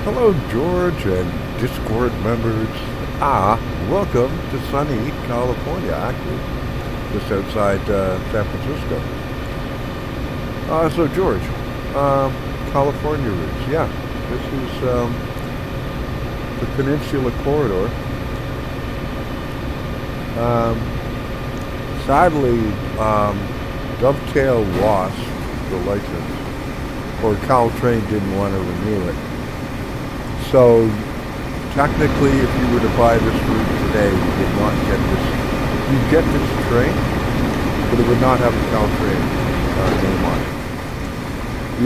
Hello, George and Discord members. Welcome to sunny California, actually, just outside San Francisco. So, George, California routes. Yeah, this is the Peninsula Corridor. Um, Sadly, Dovetail lost the license, or Caltrain didn't want to renew it. So technically, if you were to buy this route today, you would not get this. You'd get this train, but it would not have a Caltrain name on it.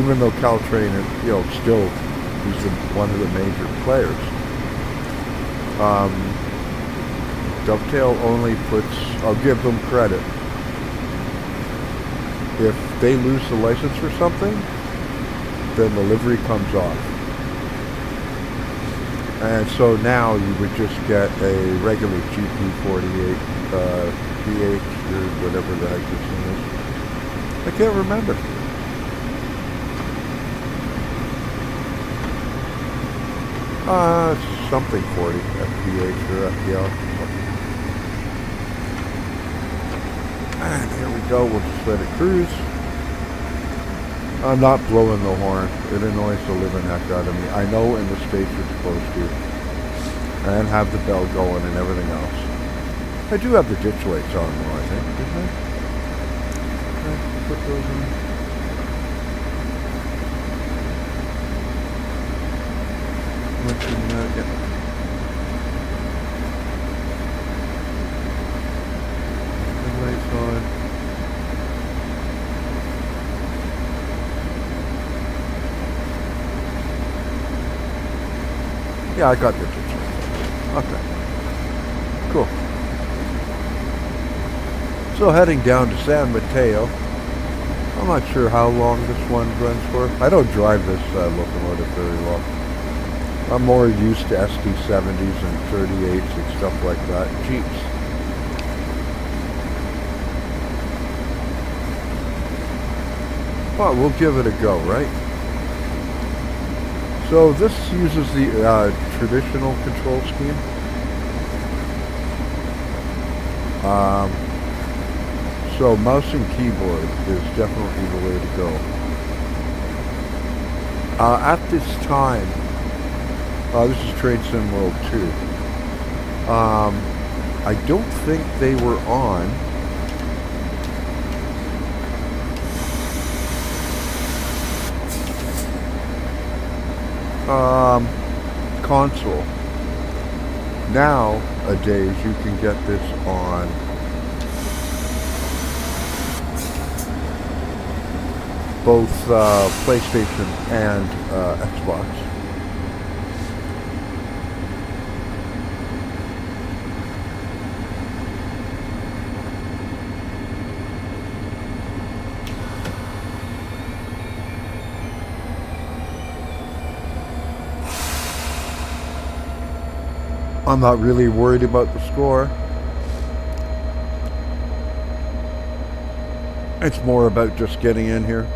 Even though Caltrain, still is one of the major players. Dovetail only puts. I'll give them credit. If they lose the license for something, then the livery comes off. And so now you would just get a regular GP48 PH or whatever the heck this thing is. I can't remember. Something 40, FPH or FPL. And here we go, we'll just let it cruise. I'm not blowing the horn. It annoys the living heck out of me. I know in the States you're supposed to. And have the bell going and everything else. I do have the ditch lights on though, I think, didn't I? Can I put those in? Yeah. The lights on. Yeah, I got the ditch lights. Okay. Cool. So heading down to San Mateo. I'm not sure how long this one runs for. I don't drive this locomotive very well. I'm more used to SD70s and 38s and stuff like that. Jeeps. But we'll give it a go, right? So this uses the traditional control scheme. So mouse and keyboard is definitely the way to go. At this time, this is Trade Sim World 2. I don't think they were on. Console. Nowadays, you can get this on both PlayStation and Xbox. I'm not really worried about the score. It's more about just getting in here.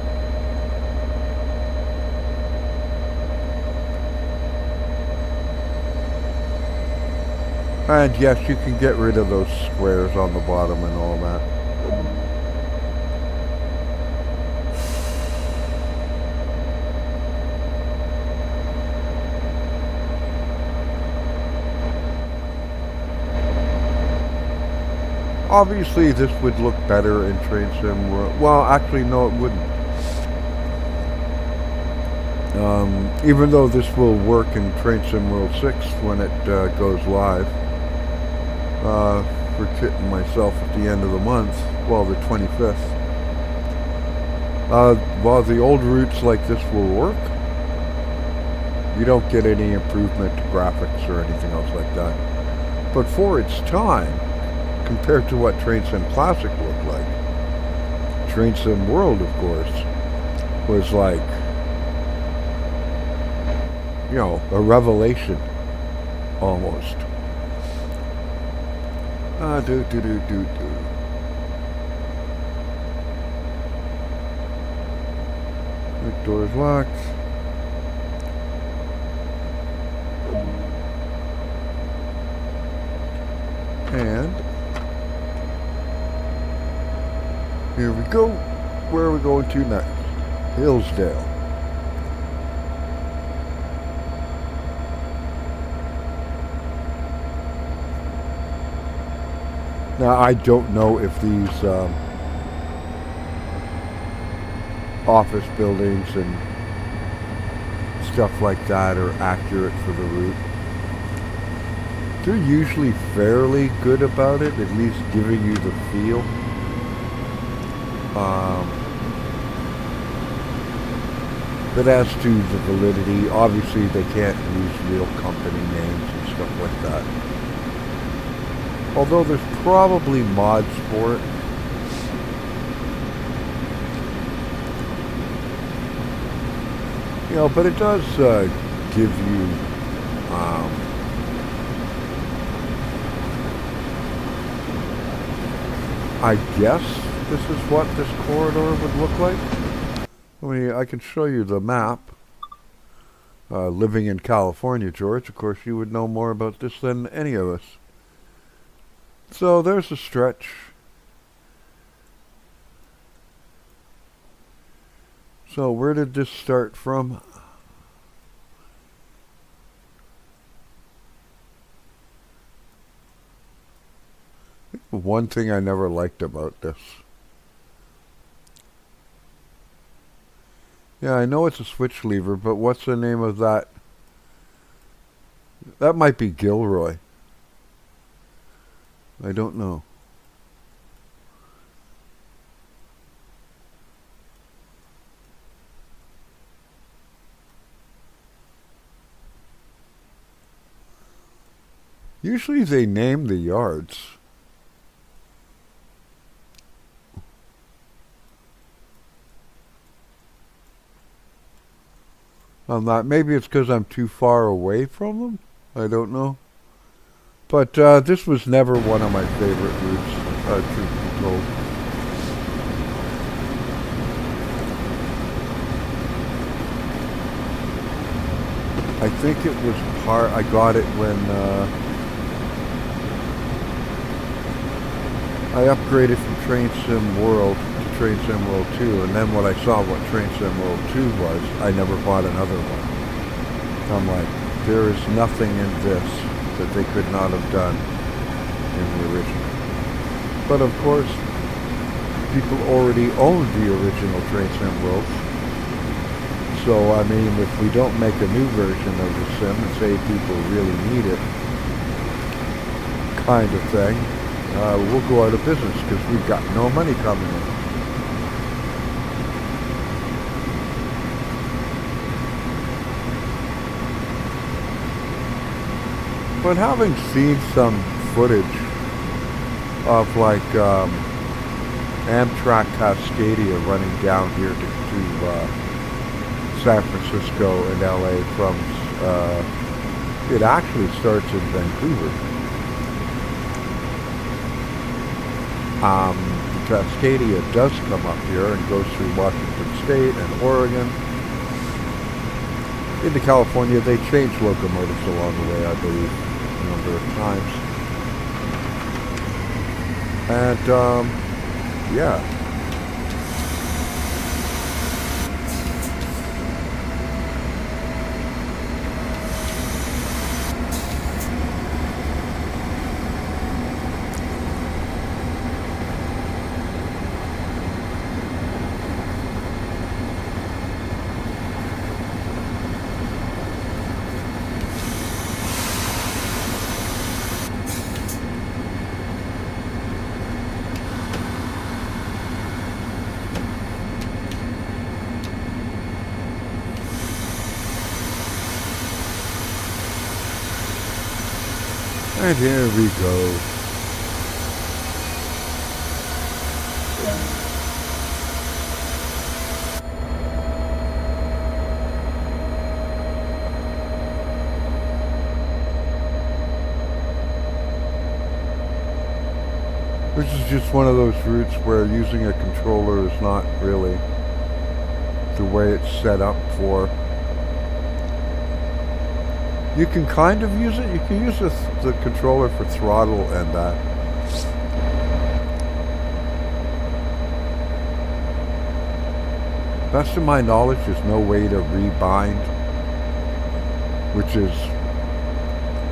And yes, you can get rid of those squares on the bottom and all that. Obviously, this would look better in Train Sim World. Well, actually, no, it wouldn't. Even though this will work in Train Sim World 6 when it goes live. For kidding myself at the end of the month, well, the 25th. While the old routes like this will work, you don't get any improvement to graphics or anything else like that. But for its time, compared to what Train Sim Classic looked like, Train Sim World, of course, was like, a revelation, almost. The door's locked. And here we go. Where are we going to next? Hillsdale. Now, I don't know if these office buildings and stuff like that are accurate for the route. They're usually fairly good about it, at least giving you the feel. But as to the validity, obviously they can't use real company names and stuff like that. Although there's probably mods for it. You know, but it does give you I guess this is what this corridor would look like. I can show you the map. Living in California, George, of course you would know more about this than any of us. So there's a stretch. So where did this start from? One thing I never liked about this. Yeah, I know it's a switch lever, but what's the name of that? That might be Gilroy. I don't know. Usually they name the yards. I'm not. Maybe it's because I'm too far away from them. I don't know. But this was never one of my favorite routes, truth be told. I think it was I got it when I upgraded from Train Sim World to Train Sim World 2, and then when I saw what Train Sim World 2 was, I never bought another one. I'm like, there is nothing in this that they could not have done in the original. But of course, people already owned the original Train Sim World. So, I mean, if we don't make a new version of the sim and say people really need it, kind of thing, we'll go out of business because we've got no money coming in. But having seen some footage of like Amtrak Cascadia running down here to San Francisco and LA from, it actually starts in Vancouver. Cascadia does come up here and goes through Washington State and Oregon. Into California, they changed locomotives along the way, I believe, a number of times. And, yeah. And here we go. This is just one of those routes where using a controller is not really the way it's set up for. You can kind of use it. You can use the controller for throttle and that. Best of my knowledge, there's no way to rebind, which is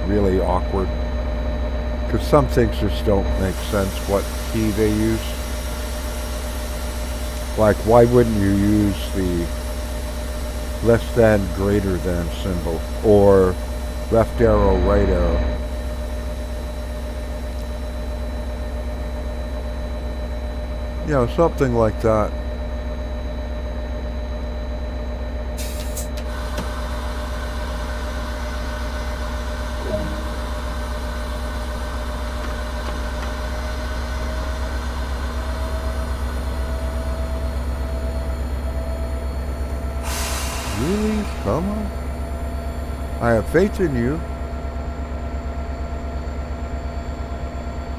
really awkward. Because some things just don't make sense what key they use. Like, why wouldn't you use the less than, greater than symbol, or left arrow, right arrow? You know, something like that. Really? Come on. I have faith in you.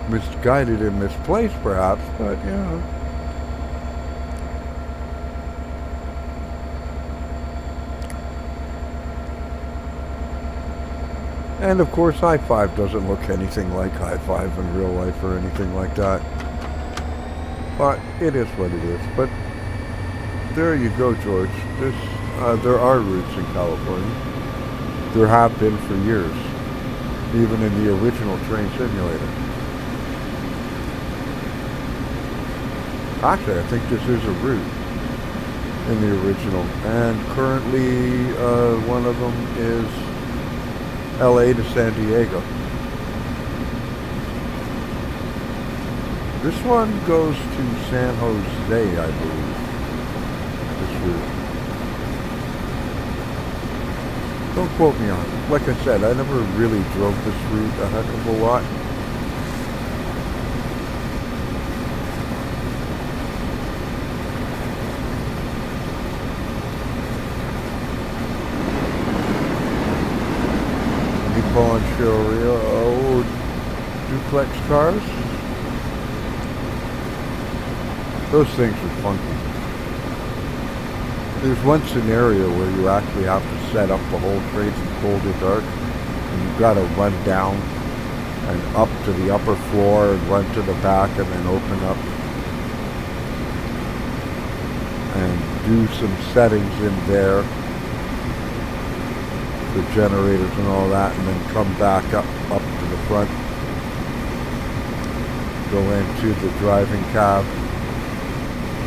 Misguided and misplaced, perhaps, but you know. And of course, I-5 doesn't look anything like I-5 in real life or anything like that. But it is what it is. But there you go, George. There are routes in California. There have been for years, even in the original train simulator. Actually, I think this is a route in the original. And currently, one of them is LA to San Diego. This one goes to San Jose, I believe. This route. Don't quote me on it. Like I said, I never really drove this route a heck of a lot. Nippon Shorio duplex cars. Those things are funky. There's one scenario where you actually have to set up the whole train from cold to dark, and you've got to run down and up to the upper floor and run to the back and then open up and do some settings in there, the generators and all that, and then come back up to the front, go into the driving cab,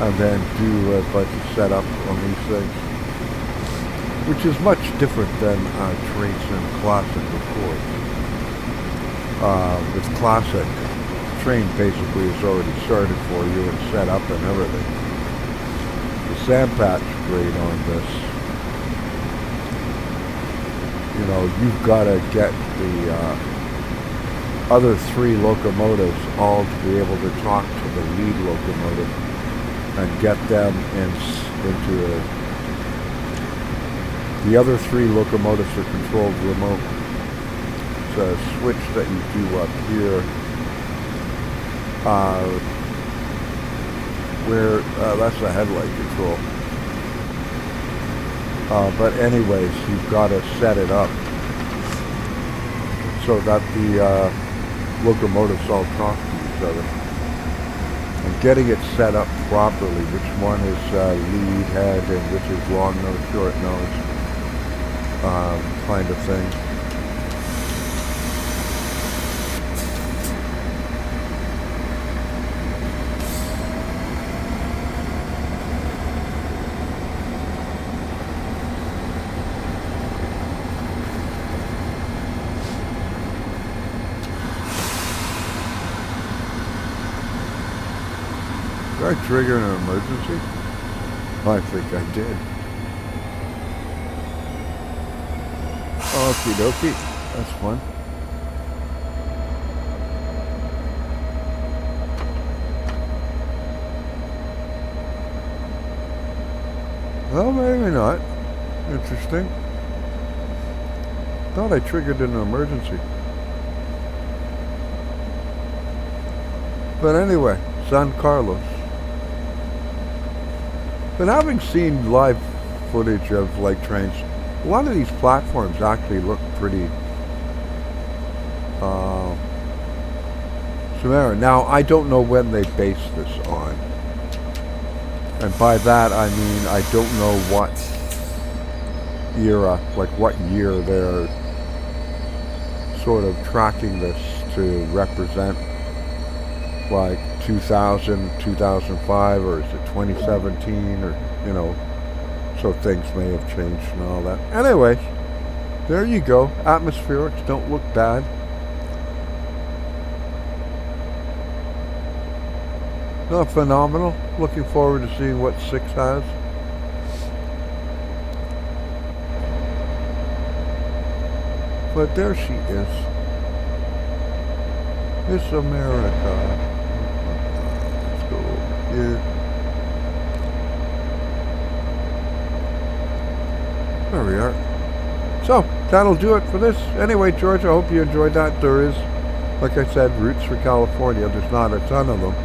and then do a bunch of setup on these things, which is much different than Train Sim Classic, of course. With Classic, the train basically is already started for you and set up and everything. The Sandpatch grade on this, you know, you've got to get the other three locomotives all to be able to talk to the lead locomotive and get them into the other three locomotives are controlled remote. It's a switch that you do up here, where that's the headlight control. But anyways, you've got to set it up so that the locomotives all talk to each other. And getting it set up properly, which one is lead head and which is long nose, short nose, kind of thing. Did I trigger an emergency? I think I did. Okie dokie. That's fun. Well, maybe not. Interesting. Thought I triggered an emergency. But anyway, San Carlos. But having seen live footage of like trains, A lot of these platforms actually look pretty similar. Now, I don't know when they based this on. And by that, I mean, I don't know what era, like what year they're sort of tracking this to represent, like 2000, 2005, or is it 2017, or, you know, so things may have changed and all that. Anyway, there you go. Atmospherics don't look bad. Not phenomenal. Looking forward to seeing what 6 has. But there she is. Miss America. Let's go over here. There we are. So, that'll do it for this. Anyway, George, I hope you enjoyed that. There is, like I said, routes for California. There's not a ton of them.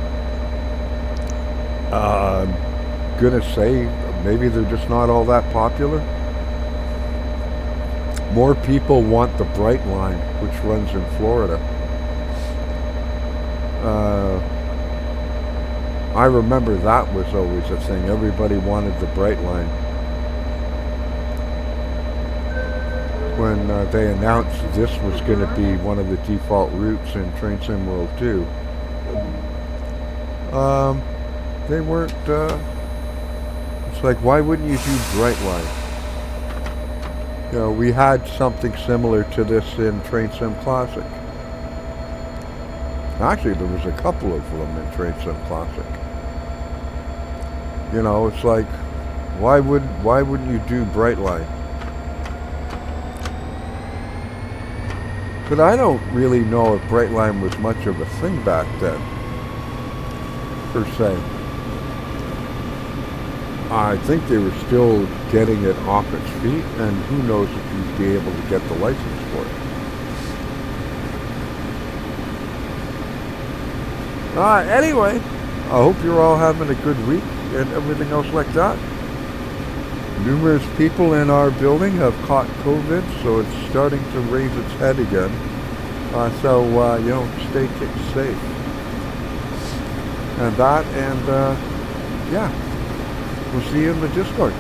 I'm gonna say maybe they're just not all that popular. More people want the Bright Line, which runs in Florida. I remember that was always a thing. Everybody wanted the Bright Line. When they announced this was going to be one of the default routes in Train Sim World 2, they weren't, it's like, why wouldn't you do Bright Line? You know, we had something similar to this in Train Sim Classic. Actually, there was a couple of them in Train Sim Classic. You know, it's like, why wouldn't you do Bright Line? But I don't really know if Bright Line was much of a thing back then, per se. I think they were still getting it off its feet, and who knows if you'd be able to get the license for it. Anyway, I hope you're all having a good week and everything else like that. Numerous people in our building have caught COVID, so it's starting to raise its head again. So, you know, stay safe. And that, and, yeah, we'll see you in the Discord.